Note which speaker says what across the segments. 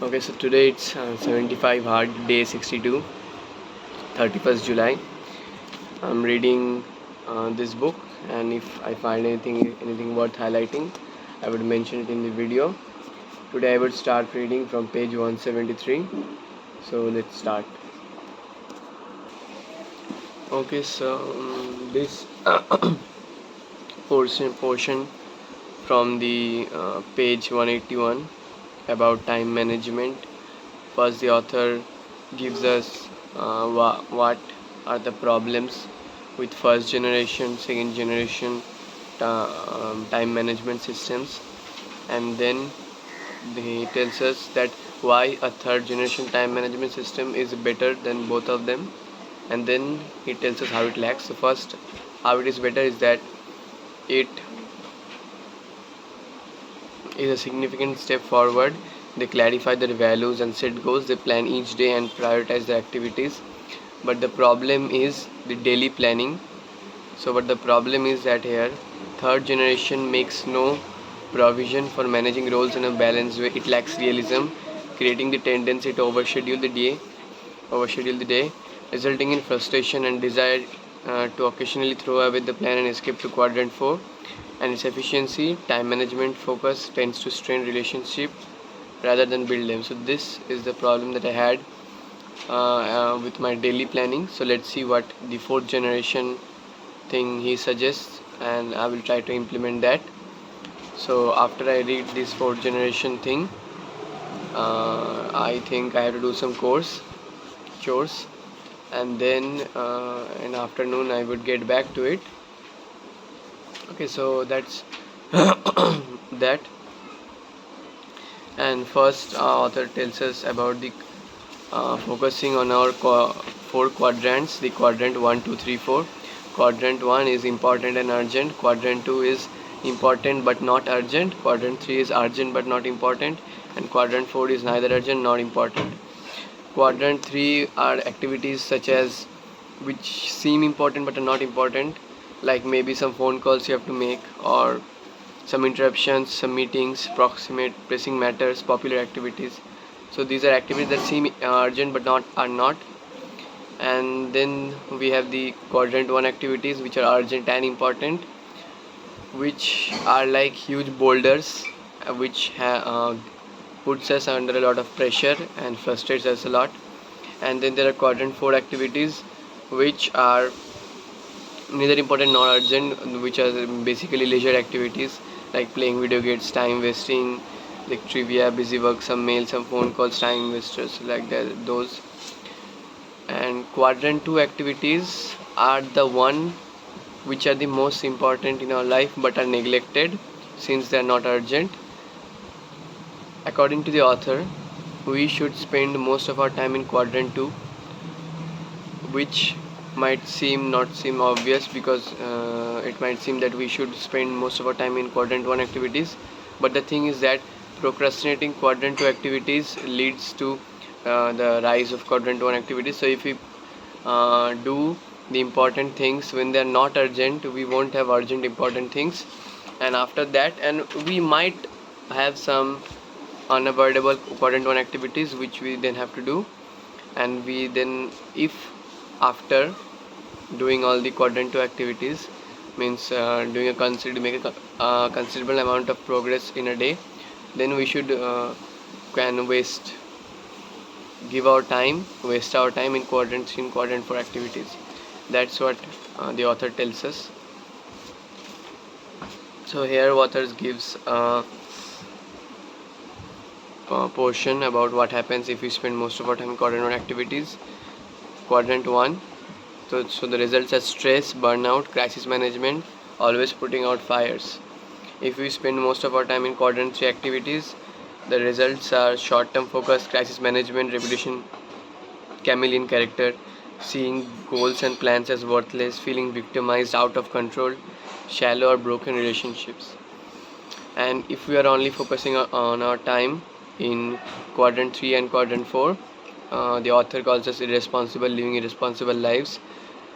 Speaker 1: Okay, so today it's 75 hard day 62, 31st July. I'm reading this book, and if I find anything worth highlighting, I would mention it in the video. Today I would start reading from page 173. So let's start. Okay, so this portion from the page 181 about time management. First, the author gives us what are the problems with first generation, second generation time management systems, and then he tells us that why a third generation time management system is better than both of them, and then he tells us how it lacks. So first, how it is better is that it is a significant step forward. They clarify their values and set goals. They plan each day and prioritize the activities. But the problem is the daily planning. So, but the problem is that here, third generation makes no provision for managing roles in a balanced way. It lacks realism, creating the tendency to overschedule the day, resulting in frustration and desire to occasionally throw away the plan and escape to quadrant 4. And its efficiency, time management focus tends to strain relationship rather than build them. So this is the problem that I had with my daily planning. So let's see what the fourth generation thing he suggests, and I will try to implement that. So after I read this fourth generation thing, I think I have to do some chores, and then in afternoon I would get back to it. Okay, so that's that. And first, author tells us about the focusing on our four quadrants, the quadrant 1 2 3 4. Quadrant 1 is important and urgent, quadrant 2 is important but not urgent, quadrant 3 is urgent but not important, and quadrant 4 is neither urgent nor important. Quadrant 3 are activities such as which seem important but are not important, like maybe some phone calls you have to make, or some interruptions, some meetings, proximate pressing matters, popular activities. So these are activities that seem urgent but not are not. And then we have the quadrant 1 activities which are urgent and important, which are like huge boulders which puts us under a lot of pressure and frustrates us a lot. And then there are quadrant 4 activities which are neither important nor urgent, which are basically leisure activities like playing video games, time wasting, like trivia, busy work, some mail, some phone calls, time wasters, like that, those. And quadrant 2 activities are the one which are the most important in our life but are neglected since they are not urgent. According to the author, we should spend most of our time in quadrant 2, which might not seem obvious, because it might seem that we should spend most of our time in quadrant 1 activities. But the thing is that procrastinating quadrant 2 activities leads to the rise of quadrant 1 activities. So if we do the important things when they are not urgent, we won't have urgent important things, and after that, and we might have some unavoidable quadrant 1 activities which we then have to do. And we then, if after doing all the quadrant 2 activities, means doing a considerable amount of progress in a day, then we should can waste our time in quadrant 3 and quadrant 4 activities. That's what the author tells us. So here authors gives portion about what happens if we spend most of our time in quadrant 1 activities. Quadrant 1, so the results are stress, burnout, crisis management, always putting out fires. If we spend most of our time in quadrant 3 activities, the results are short-term focus, crisis management, repetition, chameleon character, seeing goals and plans as worthless, feeling victimized, out of control, shallow or broken relationships. And if we are only focusing on our time in quadrant 3 and quadrant 4, the author calls us irresponsible, living irresponsible lives,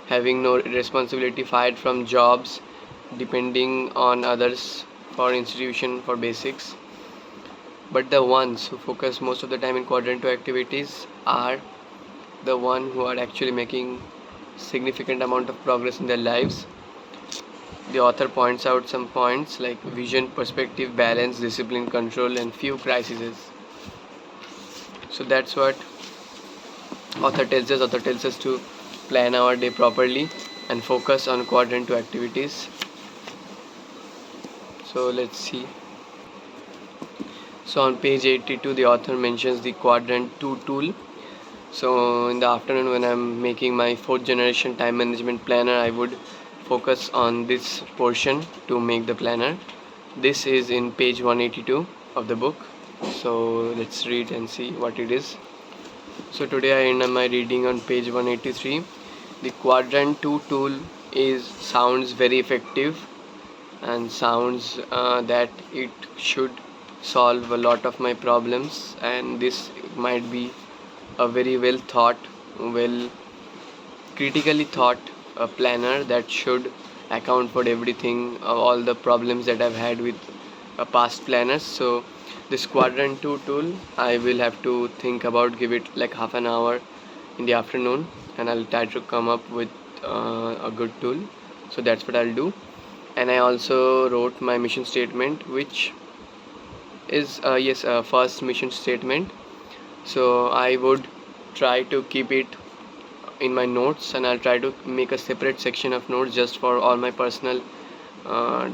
Speaker 1: having no responsibility, fired from jobs, depending on others for institution for basics. but the ones who focus most of the time in quadrant 2 activities are the one who are actually making significant amount of progress in their lives. The author points out some points like vision, perspective, balance, discipline, control, and few crises. So that's what author tells us. Author tells us to plan our day properly and focus on quadrant 2 activities. So let's see. So on page 82, the author mentions the quadrant 2 tool. So in the afternoon, when I'm making my 4th generation time management planner, I would focus on this portion to make the planner. This is in page 182 of the book. So let's read and see what it is. So today I end my reading on page 183. The quadrant 2 tool sounds very effective and sounds that it should solve a lot of my problems, and this might be a very well thought, well critically thought planner that should account for everything, all the problems that I've had with past planners. So this quadrant 2 tool, I will have to think about, give it like half an hour in the afternoon, and I'll try to come up with a good tool. So that's what I'll do. And I also wrote my mission statement, which is first mission statement. So I would try to keep it in my notes, and I'll try to make a separate section of notes just for all my personal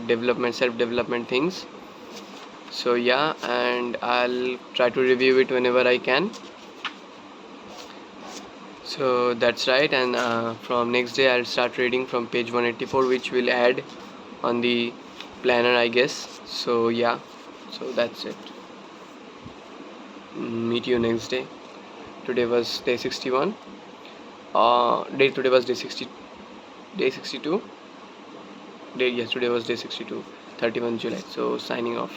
Speaker 1: development, self-development things. So yeah, and I'll try to review it whenever I can. So that's right, and from next day I'll start reading from page 184, which will add on the planner, I guess. So yeah, so that's it. Meet you next day. Today was day 61. Today was day 62. Today was day 62, 31 July. So signing off.